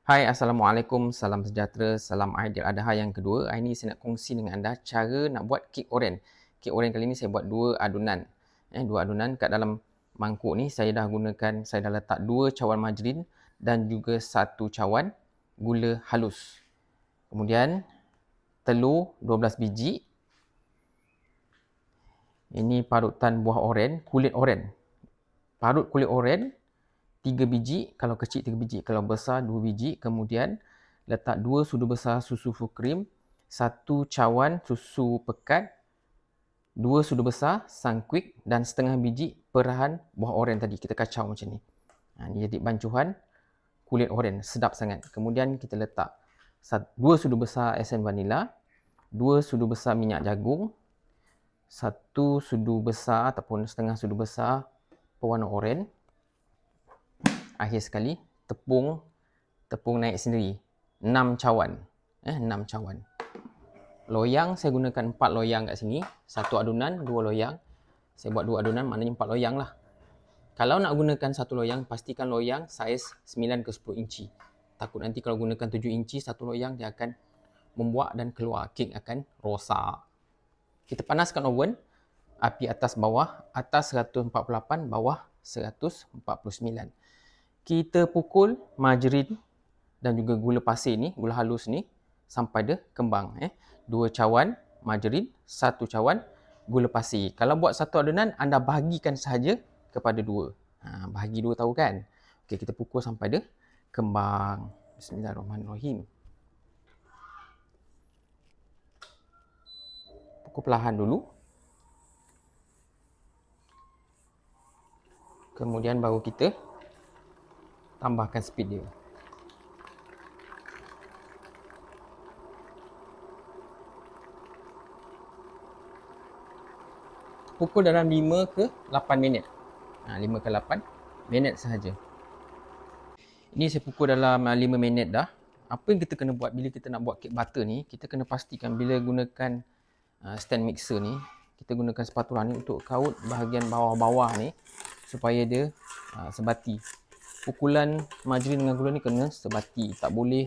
Hai, Assalamualaikum, salam sejahtera, salam Aidiladha yang kedua. Hari ini saya nak kongsi dengan anda cara nak buat kek oren. Kek oren kali ni saya buat dua adunan. Dua adunan kat dalam mangkuk ni saya dah letak 2 cawan margarin dan juga 1 cawan gula halus. Kemudian telur 12 biji. Ini parutan buah oren, kulit oren. Parut kulit oren 3 biji, kalau kecil 3 biji, kalau besar 2 biji. Kemudian letak 2 sudu besar susu full cream, 1 cawan susu pekat, 2 sudu besar sangkuik dan setengah biji perahan buah oren tadi. Kita kacau macam ni. Ni jadi bancuhan kulit oren, sedap sangat. Kemudian kita letak 2 sudu besar esen vanila, 2 sudu besar minyak jagung, 1 sudu besar ataupun setengah sudu besar pewarna oren. Akhir sekali, tepung naik sendiri. 6 cawan. 6 cawan. Loyang, saya gunakan 4 loyang kat sini. 1 adunan, 2 loyang. Saya buat 2 adunan, maknanya 4 loyang lah. Kalau nak gunakan 1 loyang, pastikan loyang saiz 9 ke 10 inci. Takut nanti kalau gunakan 7 inci, 1 loyang dia akan membuak dan keluar. Kek akan rosak. Kita panaskan oven. Api atas bawah. Atas 148, bawah 149. Kita pukul margarin dan juga gula pasir ni, gula halus ni sampai dia kembang. 2 cawan margarin, 1 cawan gula pasir. Kalau buat satu adunan, anda bahagikan sahaja kepada 2. Bahagi 2 tahu kan? Okey, kita pukul sampai dia kembang. Bismillahirrahmanirrahim. Pukul perlahan dulu. Kemudian baru kita tambahkan speed dia. Pukul dalam 5 ke 8 minit. 5 ke 8 minit sahaja. Ini saya pukul dalam 5 minit dah. Apa yang kita kena buat bila kita nak buat kek butter ni, kita kena pastikan bila gunakan stand mixer ni, kita gunakan spatula ni untuk kaut bahagian bawah-bawah ni supaya dia sebati. Pukulan margarin dengan gula ni kena sebati. Tak boleh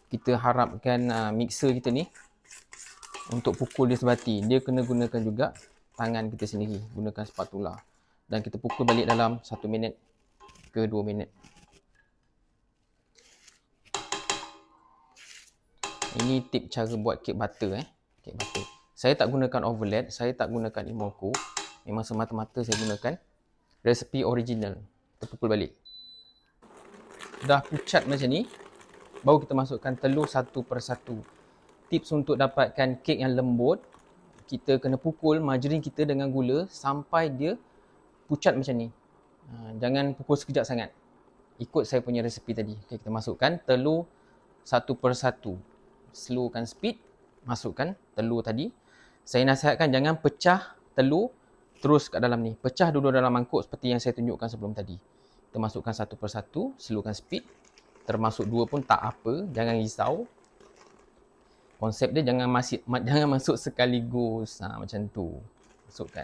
kita harapkan mixer kita ni untuk pukul dia sebati. Dia kena gunakan juga tangan kita sendiri. Gunakan spatula. Dan kita pukul balik dalam 1 minit ke 2 minit. Ini tip cara buat kek butter. Kek butter. Saya tak gunakan overlap. Saya tak gunakan Imoco. Memang semata-mata saya gunakan resepi original. Kita pukul balik. Dah pucat macam ni, baru kita masukkan telur 1 per 1. Tips untuk dapatkan kek yang lembut, kita kena pukul margarin kita dengan gula sampai dia pucat macam ni. Jangan pukul sekejap sangat. Ikut saya punya resepi tadi. Okay, kita masukkan telur 1 per 1. Slowkan speed, masukkan telur tadi. Saya nasihatkan jangan pecah telur terus kat dalam ni. Pecah dulu dalam mangkuk seperti yang saya tunjukkan sebelum tadi. Kita masukkan 1 per 1, slowkan speed. Termasuk 2 pun tak apa, jangan risau. Konsep dia jangan masuk sekaligus. Macam tu. Masukkan.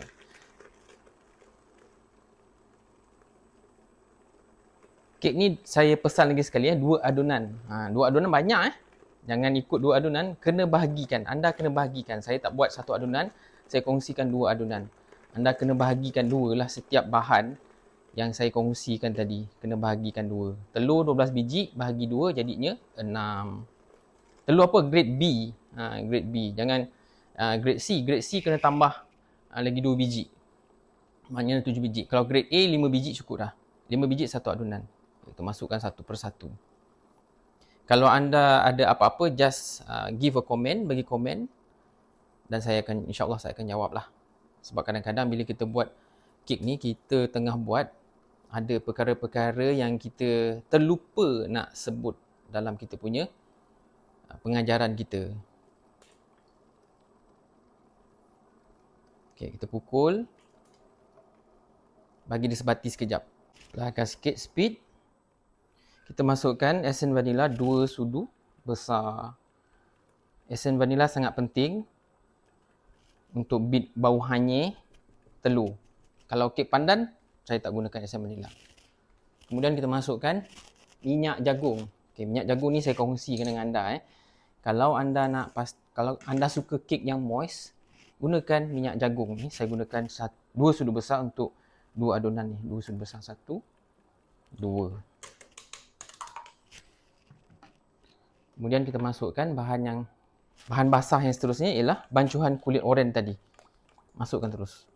Kek ni saya pesan lagi sekali 2 adunan. 2 adunan banyak Jangan ikut 2 adunan, kena bahagikan. Anda kena bahagikan. Saya tak buat 1 adunan, saya kongsikan 2 adunan. Anda kena bahagikan 2 lah setiap bahan yang saya kongsikan tadi. Kena bahagikan 2. Telur 12 biji, bahagi 2 jadinya 6. Telur apa? Grade B. Grade B. Jangan grade C. Grade C kena tambah lagi 2 biji. Maknanya 7 biji. Kalau grade A, 5 biji cukup dah. 5 biji 1 adunan. Kita masukkan 1 per 1. Kalau anda ada apa-apa, just give a comment, bagi komen. Dan insyaAllah saya akan jawab lah. Sebab kadang-kadang bila kita buat kek ni, kita tengah buat, ada perkara-perkara yang kita terlupa nak sebut dalam kita punya pengajaran kita. Okey, kita pukul. Bagi dia sebati sekejap. Perlahankan sikit speed. Kita masukkan esen vanila 2 sudu besar. Esen vanila sangat penting untuk beat bau hanyir telur. Kalau kek pandan, saya tak gunakan esen vanila. Kemudian kita masukkan minyak jagung. Okay, minyak jagung ni saya kongsikan dengan anda. Kalau anda suka kek yang moist, gunakan minyak jagung ni. Saya gunakan 2 sudu besar untuk 2 adunan ni. 2 sudu besar, 1, 2. Kemudian kita masukkan bahan basah yang seterusnya ialah bancuhan kulit oren tadi. Masukkan terus.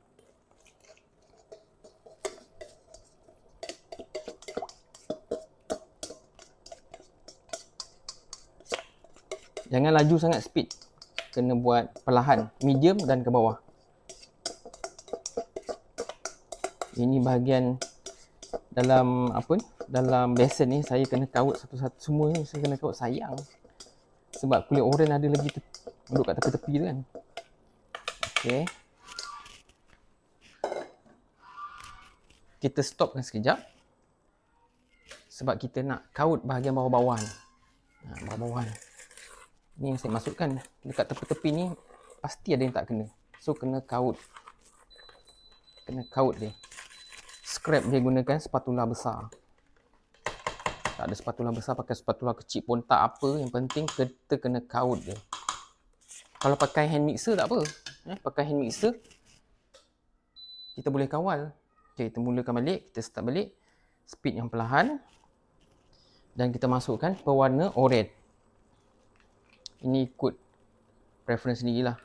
Jangan laju sangat, speed. Kena buat perlahan, medium dan ke bawah. Ini bahagian dalam dalam besen ni saya kena kaut satu-satu, semua ni saya kena kaut, sayang. Sebab kulit oren ada lagi duduk kat tepi-tepi tu kan. Okey. Kita stopkan sekejap. Sebab kita nak kaut bahagian bawah-bawah ni. Bawah-bawah ni. Ni yang saya masukkan dekat tepi-tepi ni pasti ada yang tak kena. So kena kaut. Kena kaut dia. Scrap dia gunakan spatula besar. Tak ada spatula besar, pakai spatula kecil pun tak apa. Yang penting kita kena kaut dia. Kalau pakai hand mixer tak apa. Pakai hand mixer kita boleh kawal. Okay, kita mulakan balik. Kita start balik. Speed yang perlahan. Dan kita masukkan pewarna oren. Ini ikut preference sendiri lah.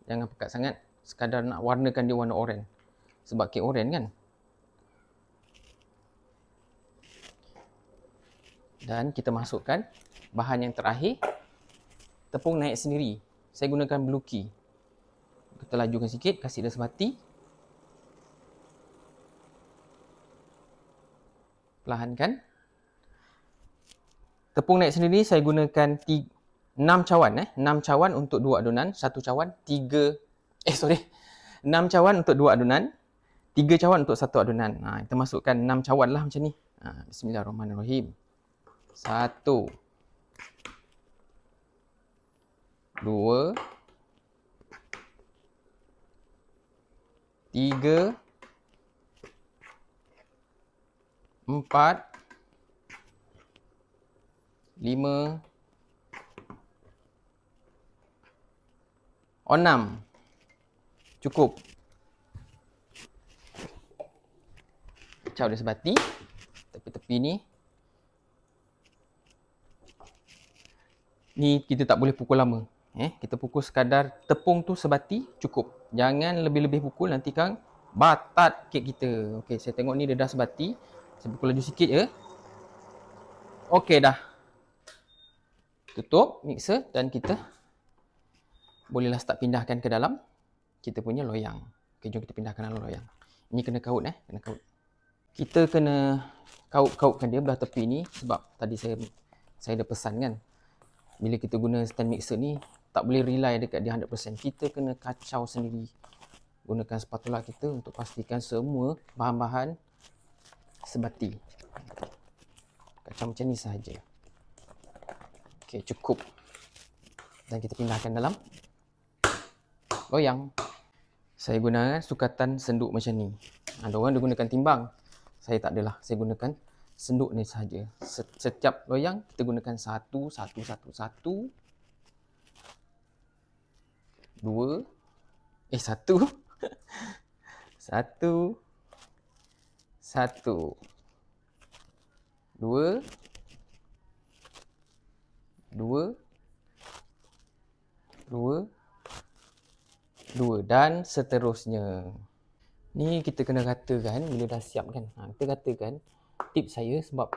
Jangan pekat sangat. Sekadar nak warnakan dia warna oren. Sebab kek oren kan. Dan kita masukkan bahan yang terakhir. Tepung naik sendiri. Saya gunakan blue key. Kita lajukan sikit. Kasih dia sebati. Perlahankan. Tepung naik sendiri saya gunakan 6 cawan 6 cawan untuk 2 adunan, 1 cawan 6 cawan untuk 2 adunan, 3 cawan untuk 1 adunan. Kita masukkan 6 cawan lah macam ni. Bismillahirrahmanirrahim. 1, 2, 3, 4, 5, 6. Cukup. Kacau dia sebati. Tepi-tepi ni. Ni kita tak boleh pukul lama. Kita pukul sekadar tepung tu sebati cukup. Jangan lebih-lebih pukul, nanti kan batat kek kita. Okey, saya tengok ni dia dah sebati. Saya pukul laju sikit je. Okey dah. Tutup mixer dan kita bolehlah start pindahkan ke dalam kita punya loyang. Okey, jom kita pindahkan dalam loyang. Ini kena kaut kena kaut. Kita kena kaut-kautkan dia belah tepi ni sebab tadi saya dah pesan kan. Bila kita guna stand mixer ni tak boleh rely dekat dia 100%. Kita kena kacau sendiri. Gunakan spatula kita untuk pastikan semua bahan-bahan sebati. Kacau macam ni sahaja. Okey, cukup. Dan kita pindahkan dalam loyang. Saya gunakan sukatan senduk macam ni. Ada orang dia gunakan timbang. Saya tak adalah. Saya gunakan senduk ni sahaja. Setiap loyang kita gunakan 1, 1, 1, 1. 2. 1. 1. 1. 2. 2. 2. 2 dan seterusnya. Ni kita kena ratakan bila dah siap kan. Kita ratakan. Tip saya sebab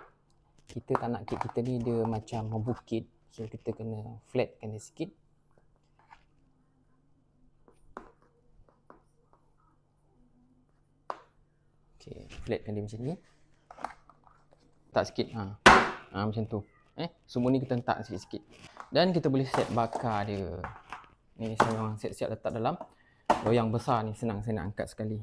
kita tak nak kek kita ni dia macam membukit. So kita kena flatkan dia sikit. Okey, flatkan dia macam ni. Tak sikit. Macam tu. Semua ni kita letak sikit-sikit. Dan kita boleh set bakar dia. Ni saya memang siap-siap letak dalam loyang besar ni. Senang saya nak angkat sekali.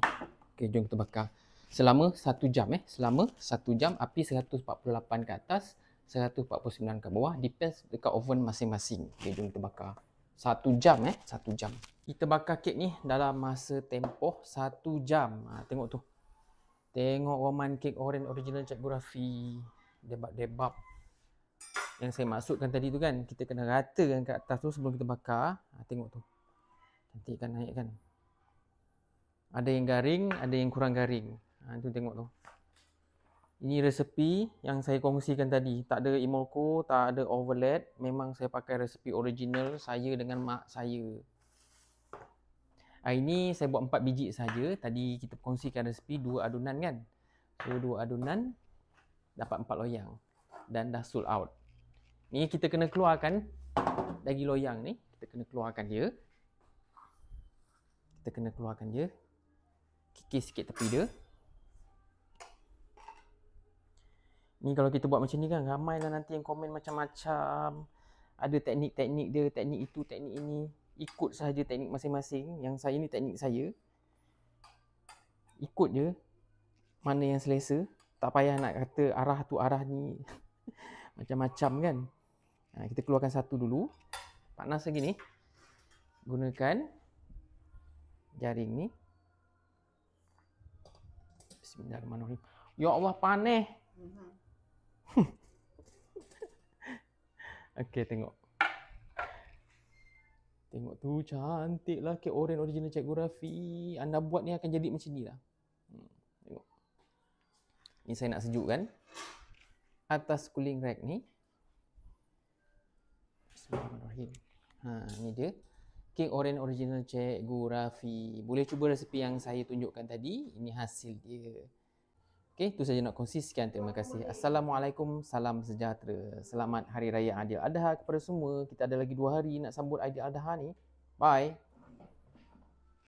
Okey, jom kita bakar. Selama 1 jam Selama 1 jam api 148 ke atas, 149 ke bawah. Depends dekat oven masing-masing. Okey, jom kita bakar. 1 jam 1 jam. Kita bakar kek ni dalam masa tempoh 1 jam. Tengok tu. Tengok Roman Cake Oren Original Cikgu Rafi. Debab-debab. Yang saya maksudkan tadi tu kan, kita kena ratakan kat atas tu sebelum kita bakar. Tengok tu. Cantik kan, naik kan. Ada yang garing, ada yang kurang garing. Tu tengok tu. Ini resepi yang saya kongsikan tadi. Tak ada Imolko, tak ada overlap. Memang saya pakai resepi original saya dengan mak saya. Ini saya buat 4 biji saja. Tadi kita kongsikan resepi 2 adunan kan. So 2 adunan dapat 4 loyang. Dan dah sold out. Ni kita kena keluarkan daging loyang ni. Kita kena keluarkan dia. Kikis sikit tepi dia. Ni kalau kita buat macam ni kan, ramailah nanti yang komen macam-macam. Ada teknik-teknik dia, teknik itu, teknik ini. Ikut sahaja teknik masing-masing. Yang saya ni teknik saya. Ikut je mana yang selesa. Tak payah nak kata arah tu arah ni. Macam-macam kan. Kita keluarkan satu dulu. Panas lagi ni. Gunakan jaring ni. Bismillahirrahmanirrahim. Ya Allah, panas. Okey, tengok. Tengok tu, cantiklah kek oren original Cikgu Rafi. Anda buat ni akan jadi macam ni lah. Tengok. Ni saya nak sejukkan. Atas cooling rack ni. Bismillahirrahmanirrahim. Ni dia. Kek oren original Cikgu Rafi. Boleh cuba resepi yang saya tunjukkan tadi. Ini hasil dia. Okey, itu saja nak kongsi. Sekian, terima kasih. Assalamualaikum, salam sejahtera. Selamat Hari Raya Aidil Adha kepada semua. Kita ada lagi 2 hari nak sambut Aidil Adha ni. Bye.